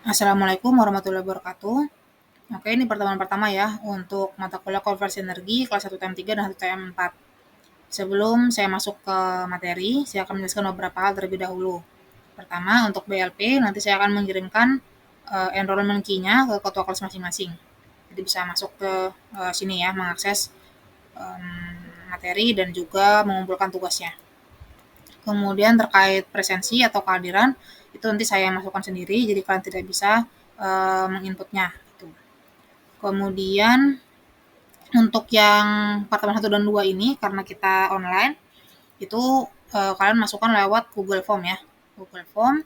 Assalamualaikum warahmatullahi wabarakatuh. Oke, ini pertemuan pertama ya untuk mata kuliah konversi energi kelas 1 TM 3 dan 1 TM 4. Sebelum saya masuk ke materi, saya akan menjelaskan beberapa hal terlebih dahulu. Pertama, untuk BLP, nanti saya akan mengirimkan enrollment key-nya ke ketua kelas masing-masing. Jadi bisa masuk ke sini ya, mengakses materi dan juga mengumpulkan tugasnya. Kemudian terkait presensi atau kehadiran, itu nanti saya masukkan sendiri, jadi kalian tidak bisa menginputnya. Gitu. Kemudian untuk yang pertemuan 1 dan 2 ini karena kita online, itu kalian masukkan lewat Google Form ya. Google Form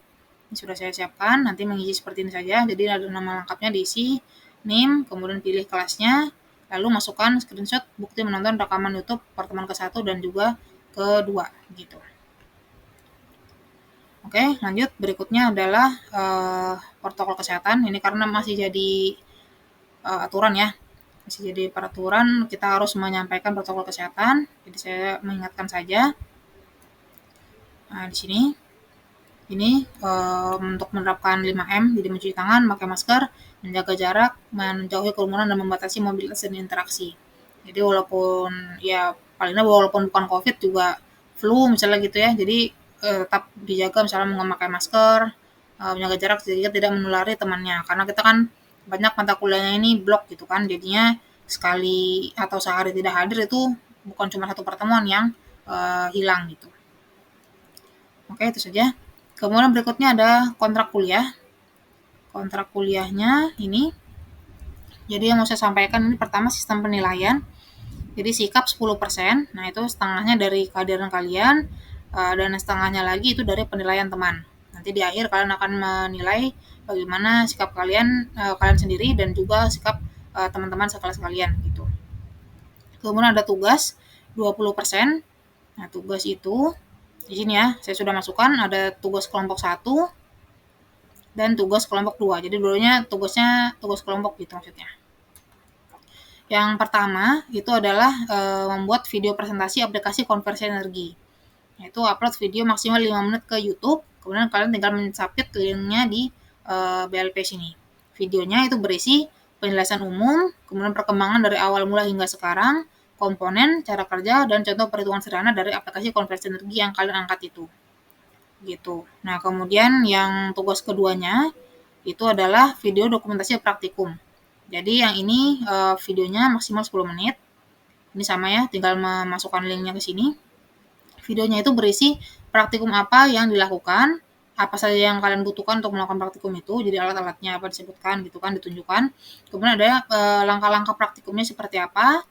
ini sudah saya siapkan, nanti mengisi seperti ini saja. Jadi ada nama lengkapnya diisi, NIM, kemudian pilih kelasnya, lalu masukkan screenshot bukti menonton rekaman YouTube pertemuan ke-1 dan juga ke-2 gitu. Oke, lanjut. Berikutnya adalah protokol kesehatan. Ini karena masih jadi aturan ya, masih jadi peraturan, kita harus menyampaikan protokol kesehatan. Jadi saya mengingatkan saja. Nah, di sini ini untuk menerapkan 5M, jadi mencuci tangan, pakai masker, menjaga jarak, menjauhi kerumunan dan membatasi mobilitas dan interaksi. Jadi walaupun ya palingnya walaupun bukan COVID juga flu misalnya gitu ya. Jadi tetap dijaga misalnya memakai masker, menjaga jarak sehingga tidak menulari temannya. Karena kita kan banyak mata kuliahnya ini blok gitu kan. Jadinya sekali atau sehari tidak hadir itu bukan cuma satu pertemuan yang hilang gitu. Oke, itu saja. Kemudian berikutnya ada kontrak kuliah. Kontrak kuliahnya ini, jadi yang mau saya sampaikan ini pertama sistem penilaian. Jadi sikap 10%, nah itu setengahnya dari kehadiran kalian, dan setengahnya lagi itu dari penilaian teman. Nanti di akhir kalian akan menilai bagaimana sikap kalian, kalian sendiri dan juga sikap teman-teman sekelas kalian gitu. Kemudian ada tugas 20%. Nah, tugas itu di sini ya, saya sudah masukkan ada tugas kelompok 1 dan tugas kelompok 2. Jadi dulunya tugasnya tugas kelompok gitu maksudnya. Yang pertama itu adalah membuat video presentasi aplikasi konversi energi. Yaitu upload video maksimal 5 menit ke YouTube, kemudian kalian tinggal mensubmit linknya di BLP sini. Videonya itu berisi penjelasan umum, kemudian perkembangan dari awal mula hingga sekarang, komponen, cara kerja, dan contoh perhitungan sederhana dari aplikasi konversi energi yang kalian angkat itu. Gitu. Nah, kemudian yang tugas keduanya itu adalah video dokumentasi praktikum. Jadi yang ini videonya maksimal 10 menit. Ini sama ya, tinggal memasukkan linknya ke sini. Videonya itu berisi praktikum apa yang dilakukan, apa saja yang kalian butuhkan untuk melakukan praktikum itu, jadi alat-alatnya apa disebutkan gitu kan, ditunjukkan. Kemudian ada langkah-langkah praktikumnya seperti apa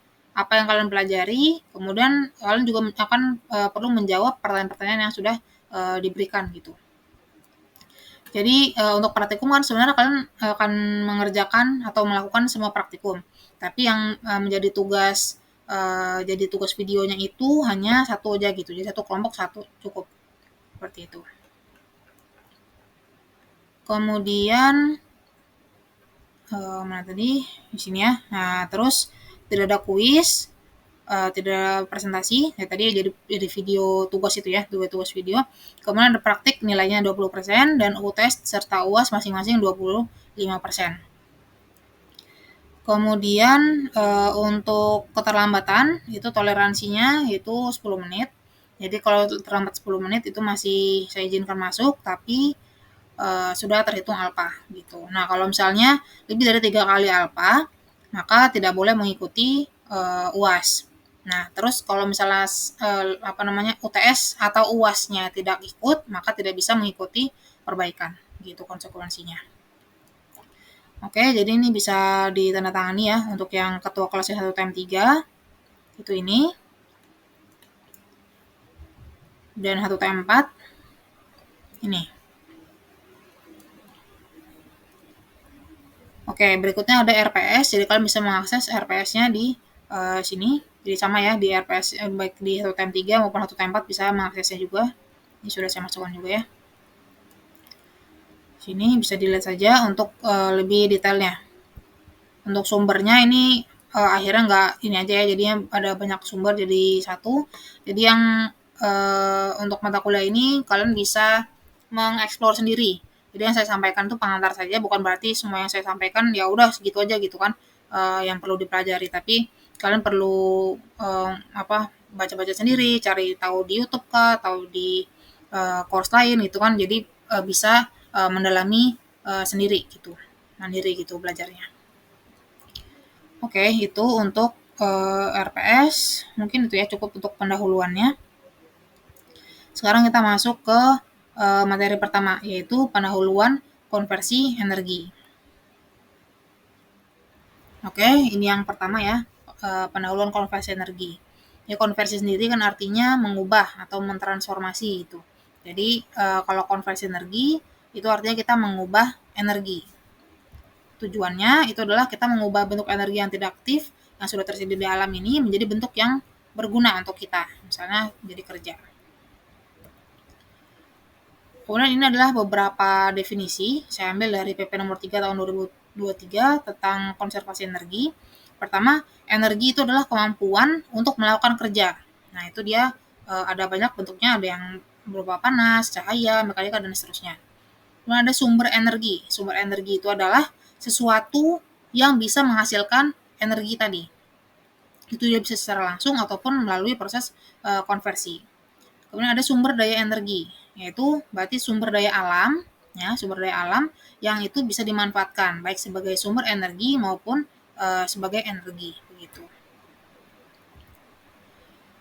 yang kalian pelajari, kemudian kalian juga akan perlu menjawab pertanyaan-pertanyaan yang sudah diberikan gitu. Jadi untuk praktikum kan sebenarnya kalian akan mengerjakan atau melakukan semua praktikum. Tapi yang menjadi tugas jadi tugas videonya itu hanya satu aja gitu. Jadi satu kelompok satu cukup. Seperti itu. Kemudian mana tadi? Di sini ya. Nah, terus tidak ada kuis, tidak ada presentasi. Ya tadi jadi video tugas itu ya, tugas video. Kemudian ada praktik nilainya 20% dan UTS serta UAS masing-masing 25%. Kemudian untuk keterlambatan itu toleransinya itu 10 menit. Jadi kalau terlambat 10 menit itu masih saya izinkan masuk, tapi sudah terhitung alpha gitu. Nah, kalau misalnya lebih dari 3 kali alpha, maka tidak boleh mengikuti UAS. Nah, terus kalau misalnya UTS atau UAS-nya tidak ikut, maka tidak bisa mengikuti perbaikan. Gitu konsekuensinya. Oke, jadi ini bisa ditandatangani ya untuk yang ketua kelasnya 1 TM 3. Itu ini. Dan 1 TM 4. Ini. Oke, berikutnya ada RPS. Jadi kalian bisa mengakses RPS-nya di sini. Jadi sama ya, di RPS baik di 1 TM 3 maupun 1 TM 4 bisa mengaksesnya juga. Ini sudah saya masukkan juga ya. Sini bisa dilihat saja untuk lebih detailnya. Untuk sumbernya ini akhirnya nggak ini aja ya, jadinya ada banyak sumber jadi satu. Jadi yang untuk mata kuliah ini kalian bisa mengeksplor sendiri Jadi yang saya sampaikan itu pengantar saja, bukan berarti semua yang saya sampaikan ya udah segitu aja gitu kan, yang perlu dipelajari. Tapi kalian perlu baca-baca sendiri, cari tahu di YouTube kah, tahu di course lain gitu kan. Jadi bisa mendalami sendiri gitu, mandiri gitu belajarnya. Oke, itu untuk RPS. Mungkin itu ya cukup untuk pendahuluannya. Sekarang kita masuk ke materi pertama, yaitu pendahuluan konversi energi. Oke, ini yang pertama ya, pendahuluan konversi energi. Ya, konversi sendiri kan artinya mengubah atau mentransformasi itu. Jadi kalau konversi energi itu artinya kita mengubah energi. Tujuannya itu adalah kita mengubah bentuk energi yang tidak aktif yang sudah tersedia di alam ini menjadi bentuk yang berguna untuk kita, misalnya jadi kerja. Kemudian ini adalah beberapa definisi, saya ambil dari PP nomor 3 tahun 2023 tentang konservasi energi. Pertama, energi itu adalah kemampuan untuk melakukan kerja. Nah, itu dia ada banyak bentuknya, ada yang berupa panas, cahaya, mekanika, dan seterusnya. Kemudian ada sumber energi. Sumber energi itu adalah sesuatu yang bisa menghasilkan energi tadi. Itu dia bisa secara langsung ataupun melalui proses konversi. Kemudian ada sumber daya energi, yaitu berarti sumber daya alam, ya, sumber daya alam yang itu bisa dimanfaatkan baik sebagai sumber energi maupun sebagai energi begitu.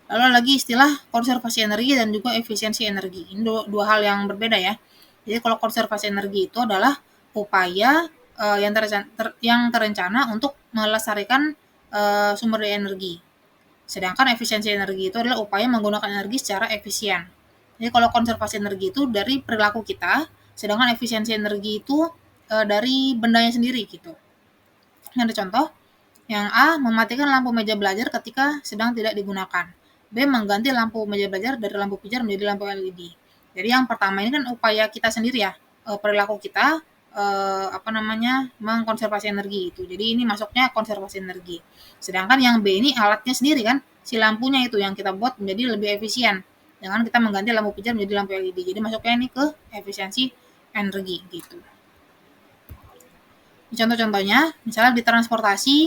Lalu lagi istilah konservasi energi dan juga efisiensi energi. Ini dua hal yang berbeda ya. Jadi kalau konservasi energi itu adalah upaya yang terencana untuk melestarikan sumber daya energi. Sedangkan efisiensi energi itu adalah upaya menggunakan energi secara efisien. Jadi kalau konservasi energi itu dari perilaku kita, sedangkan efisiensi energi itu dari bendanya sendiri gitu. Ini ada contoh. Yang A, mematikan lampu meja belajar ketika sedang tidak digunakan. B, mengganti lampu meja belajar dari lampu pijar menjadi lampu LED. Jadi yang pertama ini kan upaya kita sendiri ya, perilaku kita mengkonservasi energi itu. Jadi ini masuknya konservasi energi. Sedangkan yang B ini alatnya sendiri kan, si lampunya itu yang kita buat menjadi lebih efisien. Dengan kita mengganti lampu pijar menjadi lampu LED. Jadi masuknya ini ke efisiensi energi gitu. Contoh-contohnya, misalnya di transportasi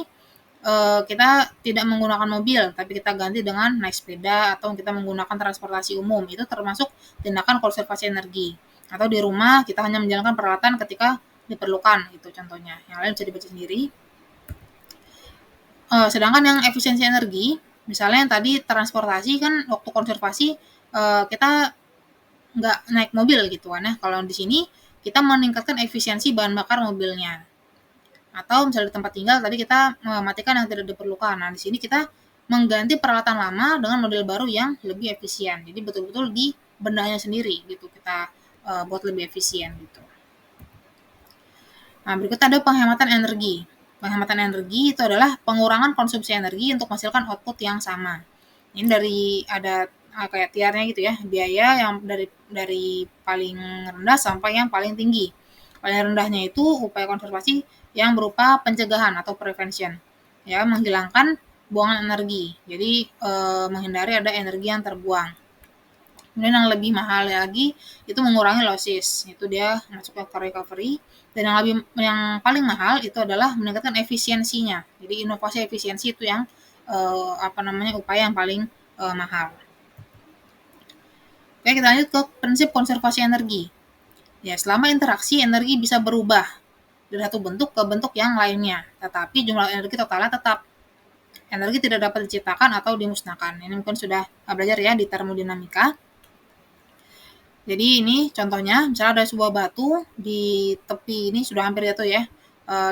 kita tidak menggunakan mobil, tapi kita ganti dengan naik sepeda atau kita menggunakan transportasi umum. Itu termasuk tindakan konservasi energi. Atau di rumah kita hanya menjalankan peralatan ketika diperlukan, itu contohnya. Yang lain bisa dibaca sendiri. Sedangkan yang efisiensi energi, misalnya yang tadi transportasi kan waktu konservasi kita nggak naik mobil gitu kan ya. Kalau di sini kita meningkatkan efisiensi bahan bakar mobilnya. Atau misalnya di tempat tinggal tadi kita mematikan yang tidak diperlukan. Nah, di sini kita mengganti peralatan lama dengan model baru yang lebih efisien. Jadi betul-betul di bendanya sendiri gitu kita buat lebih efisien gitu. Nah, berikutnya ada penghematan energi. Penghematan energi itu adalah pengurangan konsumsi energi untuk menghasilkan output yang sama. Ini dari ada kayak tiarnya gitu ya, biaya yang dari paling rendah sampai yang paling tinggi. Paling rendahnya itu upaya konservasi yang berupa pencegahan atau prevention, ya, menghilangkan buangan energi. Jadi menghindari ada energi yang terbuang. Kemudian yang lebih mahal lagi itu mengurangi losses, itu dia masuk ke recovery. Dan yang paling mahal itu adalah meningkatkan efisiensinya. Jadi inovasi efisiensi itu yang upaya yang paling mahal. Oke, kita lanjut ke prinsip konservasi energi. Ya, selama interaksi energi bisa berubah dari satu bentuk ke bentuk yang lainnya, tetapi jumlah energi totalnya tetap. Energi tidak dapat diciptakan atau dimusnahkan. Ini mungkin sudah belajar ya di termodinamika. Jadi ini contohnya, misalnya ada sebuah batu di tepi ini sudah hampir jatuh ya,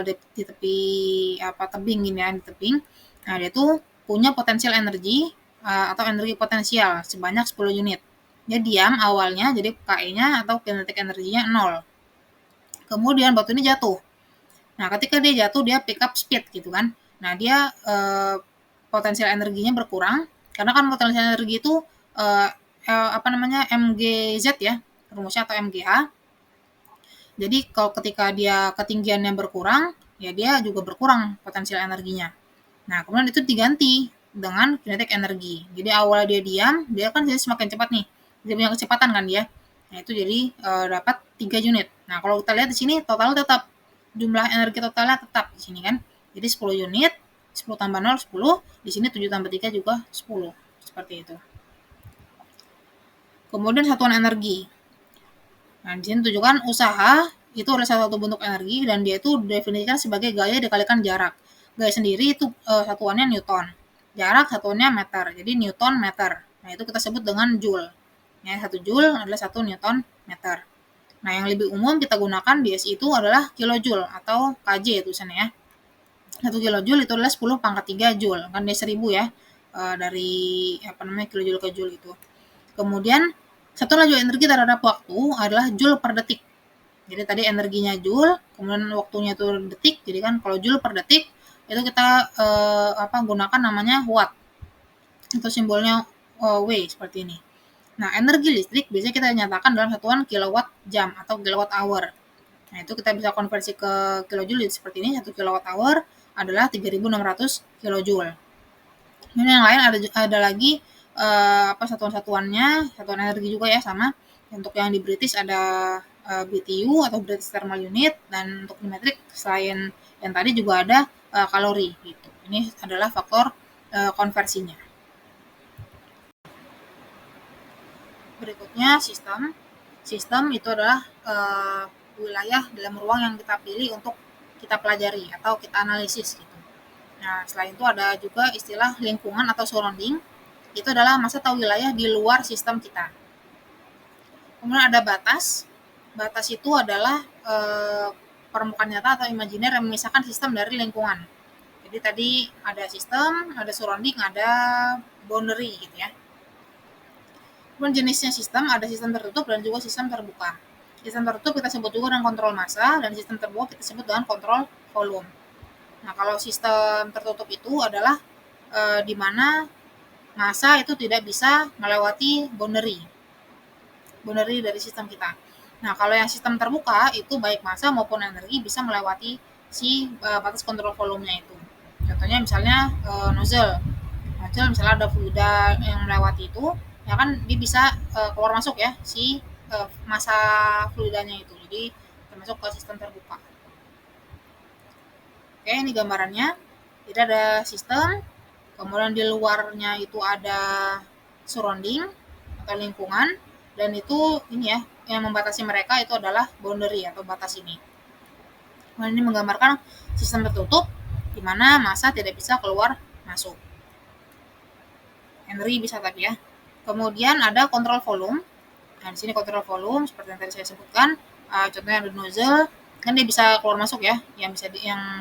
di tepi tebing gini ya, di tebing. Nah, dia tuh punya potensial energi atau energi potensial sebanyak 10 unit. Dia diam awalnya, jadi KE-nya atau kinetic energinya 0. Kemudian batu ini jatuh. Nah, ketika dia jatuh, dia pick up speed gitu kan. Nah, dia potensial energinya berkurang, karena kan potensial energi itu MGZ ya, rumusnya atau MGH. Jadi kalau ketika dia ketinggiannya berkurang, ya dia juga berkurang potensial energinya. Nah, kemudian itu diganti dengan kinetic energi. Jadi awalnya dia diam, dia kan jadi semakin cepat nih. Dia punya kecepatan kan dia. Nah, itu jadi dapat 3 unit. Nah, kalau kita lihat di sini total tetap jumlah energi totalnya tetap di sini kan. Jadi 10 unit, 10 tambah 0 10, di sini 7 tambah 3 juga 10. Seperti itu. Kemudian satuan energi. Nah, di sini tunjukkan usaha itu adalah salah satu bentuk energi dan dia itu definisikan sebagai gaya dikalikan jarak. Gaya sendiri itu satuannya Newton. Jarak satuannya meter. Jadi Newton meter. Nah, itu kita sebut dengan joule. Ya, 1 joule adalah 1 Newton meter. Nah, yang lebih umum kita gunakan di SI itu adalah kilojoule atau KJ tulisannya ya. 1 kilojoule itu adalah 10 pangkat 3 joule. Kan dia 1000 ya. Dari kilojoule ke joule itu. Kemudian satu laju energi terhadap waktu adalah joule per detik. Jadi tadi energinya joule, kemudian waktunya itu detik. Jadi kan kalau joule per detik itu kita gunakan namanya watt. Itu simbolnya W seperti ini. Nah, energi listrik biasanya kita nyatakan dalam satuan kilowatt jam atau kilowatt hour. Nah, itu kita bisa konversi ke kilojoule seperti ini. 1 kilowatt hour adalah 3.600 kilojoule. Ini yang lain ada lagi satuan-satuannya, satuan energi juga ya sama. Untuk yang di British ada BTU atau British Thermal Unit, dan untuk di metrik selain yang tadi juga ada kalori gitu. Ini adalah faktor konversinya. Berikutnya sistem. Sistem itu adalah wilayah dalam ruang yang kita pilih untuk kita pelajari atau kita analisis gitu. Nah, selain itu ada juga istilah lingkungan atau surrounding. Itu adalah masa atau wilayah di luar sistem kita. Kemudian ada batas. Batas itu adalah permukaan nyata atau imajiner yang memisahkan sistem dari lingkungan. Jadi tadi ada sistem, ada surrounding, ada boundary gitu ya. Kemudian jenisnya sistem, ada sistem tertutup dan juga sistem terbuka. Sistem tertutup kita sebut juga dengan kontrol massa, dan sistem terbuka kita sebut dengan kontrol volume. Nah, kalau sistem tertutup itu adalah di mana massa itu tidak bisa melewati boundary dari sistem kita. Nah, kalau yang sistem terbuka itu baik massa maupun energi bisa melewati si batas kontrol volumenya itu. Contohnya misalnya nozzle misalnya ada fluida yang melewati itu, ya kan dia bisa keluar masuk ya si massa fluidanya itu. Jadi termasuk ke sistem terbuka. Oke, ini gambarannya. Jadi ada sistem, kemudian di luarnya itu ada surrounding atau lingkungan, dan itu ini ya yang membatasi mereka itu adalah boundary atau batas ini. Nah, ini menggambarkan sistem tertutup di mana massa tidak bisa keluar masuk. Energi bisa tapi ya. Kemudian ada kontrol volume. Nah, di sini kontrol volume seperti yang tadi saya sebutkan. Contohnya ada nozzle, kan dia bisa keluar masuk ya, yang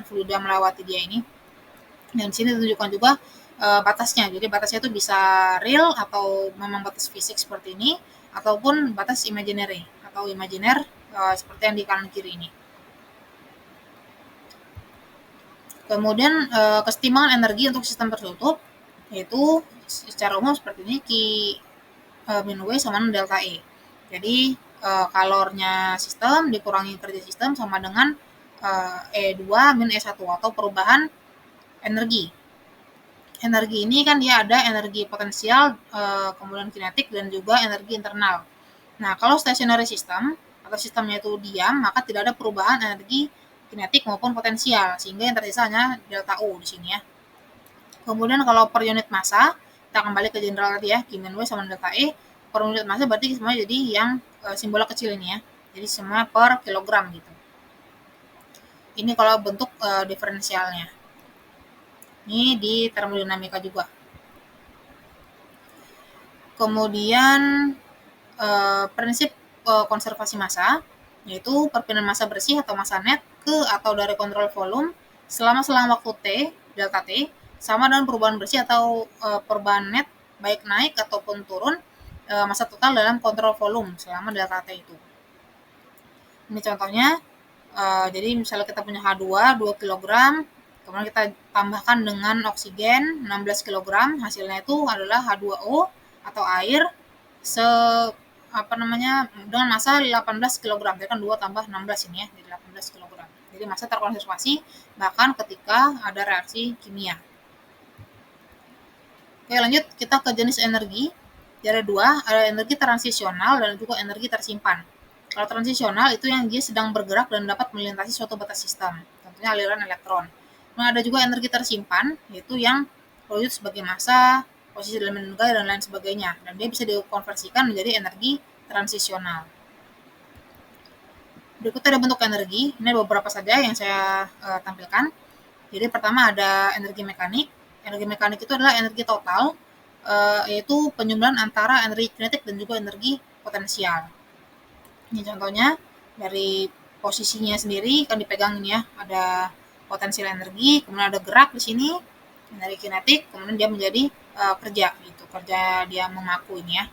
fluida melewati dia ini. Dan di sini ditunjukkan juga batasnya. Jadi batasnya itu bisa real atau memang batas fisik seperti ini, ataupun batas imaginary atau imajiner seperti yang di kanan kiri ini. Kemudian kesetimbangan energi untuk sistem tertutup yaitu secara umum seperti ini, Q min W sama delta E. Jadi kalornya sistem dikurangi kerja sistem sama dengan E2 min E1 atau perubahan energi. Energi ini kan dia ada energi potensial, kemudian kinetik, dan juga energi internal. Nah, kalau stationary system atau sistemnya itu diam, maka tidak ada perubahan energi kinetik maupun potensial, sehingga yang tersisa hanya delta U di sini ya. Kemudian kalau per unit massa, kita kembali ke general tadi ya, Q min W sama delta E. Per unit massa berarti semua jadi yang simbolnya kecil ini ya. Jadi semua per kilogram gitu. Ini kalau bentuk diferensialnya. Ini di termodinamika juga. Kemudian prinsip konservasi massa, yaitu perpindahan massa bersih atau massa net ke atau dari kontrol volume selama waktu T, delta T, sama dengan perubahan bersih atau perubahan net, baik naik ataupun turun massa total dalam kontrol volume selama delta T itu. Ini contohnya, jadi misalnya kita punya H2 2 kg, kemudian kita tambahkan dengan oksigen 16 kg, hasilnya itu adalah H2O atau air dengan massa 18 kg. Jadi kan 2 tambah 16 ini ya, jadi 18 kg. Jadi massa terkonservasi bahkan ketika ada reaksi kimia. Oke, lanjut kita ke jenis energi. Jadi ada dua, ada energi transisional dan juga energi tersimpan. Kalau transisional itu yang dia sedang bergerak dan dapat melintasi suatu batas sistem, tentunya aliran elektron. Nah, ada juga energi tersimpan, yaitu yang terwujud sebagai massa, posisi dalam negara, dan lain sebagainya. Dan dia bisa dikonversikan menjadi energi transisional. Berikutnya ada bentuk energi. Ini ada beberapa saja yang saya tampilkan. Jadi pertama ada energi mekanik. Energi mekanik itu adalah energi total, yaitu penyumbuhan antara energi kinetik dan juga energi potensial. Ini contohnya dari posisinya sendiri kan dipegang ini ya, ada potensial energi, kemudian ada gerak di sini, energi kinetik, kemudian dia menjadi kerja gitu, kerja dia memaku ini ya.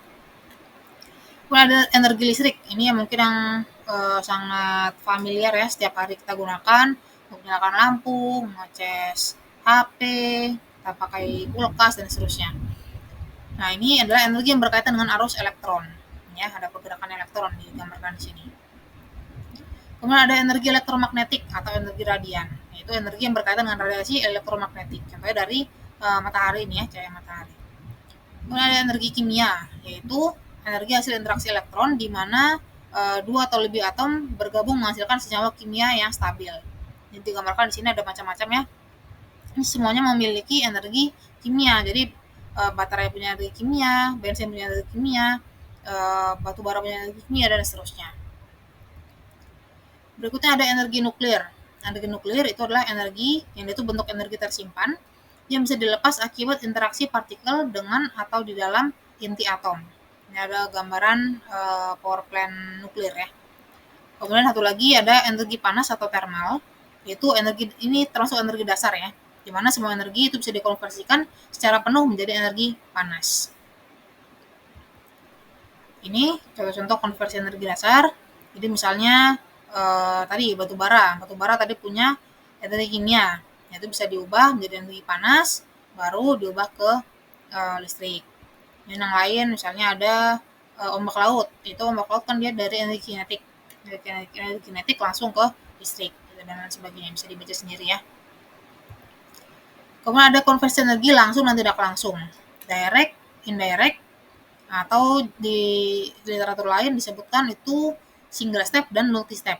Kemudian ada energi listrik, ini yang mungkin yang sangat familiar ya, setiap hari kita gunakan untuk menyalakan lampu, ngecas HP, kita pakai kulkas dan seterusnya. Nah, ini adalah energi yang berkaitan dengan arus elektron. Ya, ada pergerakan elektron digambarkan di sini. Kemudian ada energi elektromagnetik atau energi radian, yaitu energi yang berkaitan dengan radiasi elektromagnetik. Contohnya dari matahari ini ya, cahaya matahari. Kemudian ada energi kimia, yaitu energi hasil interaksi elektron di mana dua atau lebih atom bergabung menghasilkan senyawa kimia yang stabil. Jadi digambarkan di sini ada macam-macam ya. Ini semuanya memiliki energi kimia. Jadi baterai punya energi kimia, bensin punya energi kimia, batu bara punya energi kimia, dan seterusnya. Berikutnya ada energi nuklir. Energi nuklir itu adalah energi yang itu bentuk energi tersimpan yang bisa dilepas akibat interaksi partikel dengan atau di dalam inti atom. Ini ada gambaran power plant nuklir ya. Kemudian satu lagi ada energi panas atau thermal, yaitu energi ini termasuk energi dasar ya, di mana semua energi itu bisa dikonversikan secara penuh menjadi energi panas. Ini contoh-contoh konversi energi dasar. Jadi misalnya tadi batu bara tadi punya energi kimia, itu bisa diubah menjadi energi panas, baru diubah ke listrik. Dan yang lain misalnya ada ombak laut, itu ombak laut kan dia dari energi kinetik langsung ke listrik dan lain sebagainya, bisa dibaca sendiri ya. Kemudian ada konversi energi langsung dan tidak langsung, direct, indirect, atau di literatur lain disebutkan itu single step dan multi step.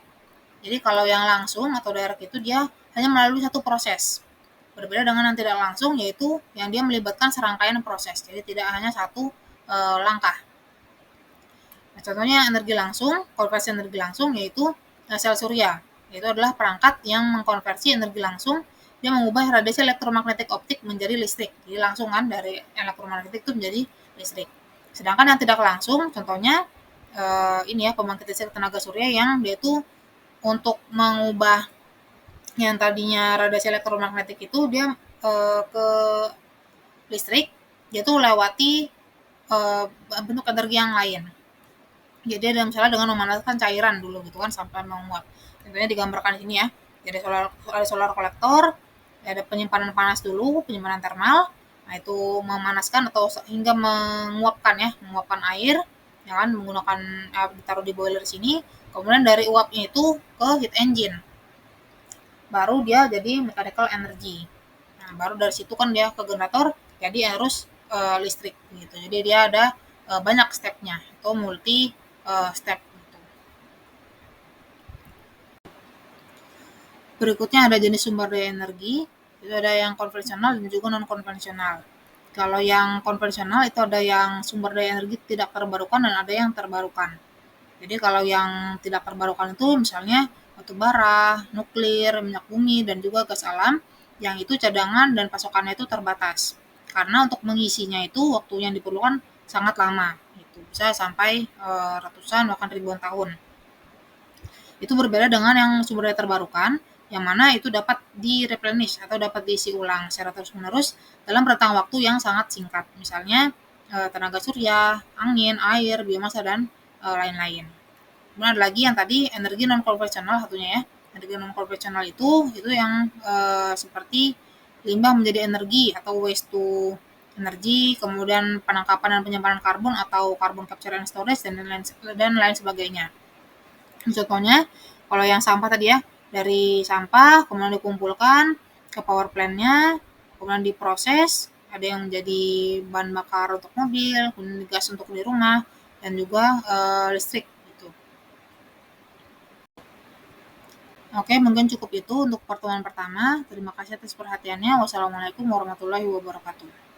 Jadi kalau yang langsung atau direct itu dia hanya melalui satu proses. Berbeda dengan yang tidak langsung, yaitu yang dia melibatkan serangkaian proses. Jadi tidak hanya satu langkah. Nah, contohnya energi langsung, konversi energi langsung yaitu sel surya. Itu adalah perangkat yang mengkonversi energi langsung, dia mengubah radiasi elektromagnetik optik menjadi listrik. Jadi langsung kan dari elektromagnetik itu menjadi listrik. Sedangkan yang tidak langsung, contohnya ini ya, pembangkit listrik tenaga surya yang dia itu untuk mengubah yang tadinya radiasi elektromagnetik itu dia ke listrik, dia tuh lewati bentuk energi yang lain. Jadi ada misalnya dengan memanaskan cairan dulu gitu kan sampai menguap. Contohnya digambarkan di sini ya. Jadi ada solar kolektor, ada penyimpanan panas dulu, penyimpanan termal. Nah, itu memanaskan atau hingga menguapkan air, ya kan, menggunakan ditaruh di boiler sini. Kemudian dari uapnya itu ke heat engine. Baru dia jadi mechanical energy. Nah, baru dari situ kan dia ke generator, jadi arus listrik gitu. Jadi dia ada banyak stepnya, itu multi step gitu. Berikutnya ada jenis sumber daya energi, itu ada yang konvensional dan juga non konvensional. Kalau yang konvensional itu ada yang sumber daya energi tidak terbarukan dan ada yang terbarukan. Jadi kalau yang tidak terbarukan itu misalnya batu bara, nuklir, minyak bumi, dan juga gas alam, yang itu cadangan dan pasokannya itu terbatas. Karena untuk mengisinya itu waktu yang diperlukan sangat lama, gitu. Bisa sampai ratusan bahkan ribuan tahun. Itu berbeda dengan yang sumber daya terbarukan, yang mana itu dapat di-replenish atau dapat diisi ulang secara terus-menerus dalam rentang waktu yang sangat singkat. Misalnya tenaga surya, angin, air, biomasa, dan lain-lain. Kemudian ada lagi yang tadi energi non konvensional satunya ya. Energi non konvensional itu yang seperti limbah menjadi energi atau waste to energi, kemudian penangkapan dan penyimpanan karbon atau carbon capture and storage dan lain sebagainya. Contohnya kalau yang sampah tadi ya, dari sampah kemudian dikumpulkan ke power plant-nya, kemudian diproses, ada yang menjadi bahan bakar untuk mobil, kemudian gas untuk di rumah, dan juga listrik gitu. Oke, mungkin cukup itu untuk pertemuan pertama. Terima kasih atas perhatiannya. Wassalamualaikum warahmatullahi wabarakatuh.